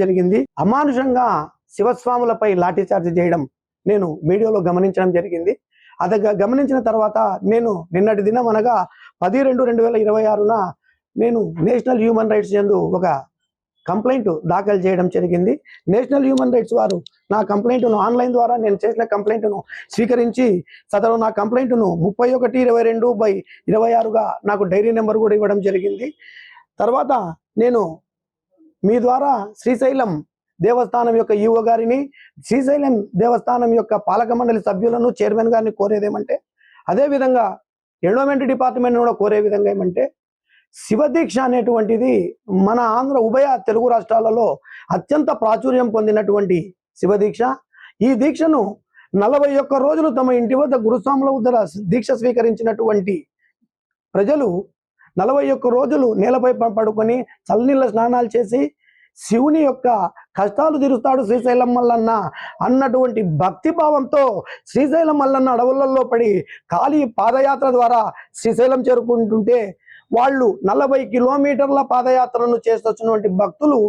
జరిగింది. అమానుషంగా శివస్వాములపై లాఠీ చార్జ్ చేయడం నేను వీడియోలో గమనించడం జరిగింది. అది గమనించిన తర్వాత నేను నిన్నటి దినం అనగా 10/2/2026న నేను నేషనల్ హ్యూమన్ రైట్స్ యందు ఒక కంప్లైంట్ దాఖలు చేయడం జరిగింది. నేషనల్ హ్యూమన్ రైట్స్ వారు నా కంప్లైంట్ను ఆన్లైన్ ద్వారా నేను చేసిన కంప్లైంట్ను స్వీకరించి సదరు నా కంప్లైంట్ను 31/22/26గా నాకు డైరీ నెంబర్ కూడా ఇవ్వడం జరిగింది. తర్వాత నేను మీ ద్వారా శ్రీశైలం దేవస్థానం యొక్క ఈఓ గారిని, శ్రీశైలం దేవస్థానం యొక్క పాలక మండలి సభ్యులను, చైర్మన్ గారిని కోరేదేమంటే, అదేవిధంగా ఎండోమెంట్ డిపార్ట్మెంట్ కూడా కోరే విధంగా ఏమంటే, శివదీక్ష అనేటువంటిది మన ఆంధ్ర ఉభయ తెలుగు రాష్ట్రాలలో అత్యంత ప్రాచుర్యం పొందినటువంటి శివదీక్ష. ఈ దీక్షను 41 రోజులు తమ ఇంటి వద్ద గురుస్వాముల వద్ద దీక్ష స్వీకరించినటువంటి ప్రజలు 41 రోజులు నేలపై పడుకొని చల్లనీళ్ళ స్నానాలు చేసి శివుని యొక్క కష్టాలు తీరుస్తాడు శ్రీశైలం మల్లన్న అన్నటువంటి భక్తిభావంతో శ్రీశైలం మల్లన్న అడవులలో పడి ఖాళీ పాదయాత్ర ద్వారా శ్రీశైలం చేరుకుంటుంటే వాళ్ళు 40 కిలోమీటర్ల పాదయాత్రను చేస్తున్నటువంటి భక్తులు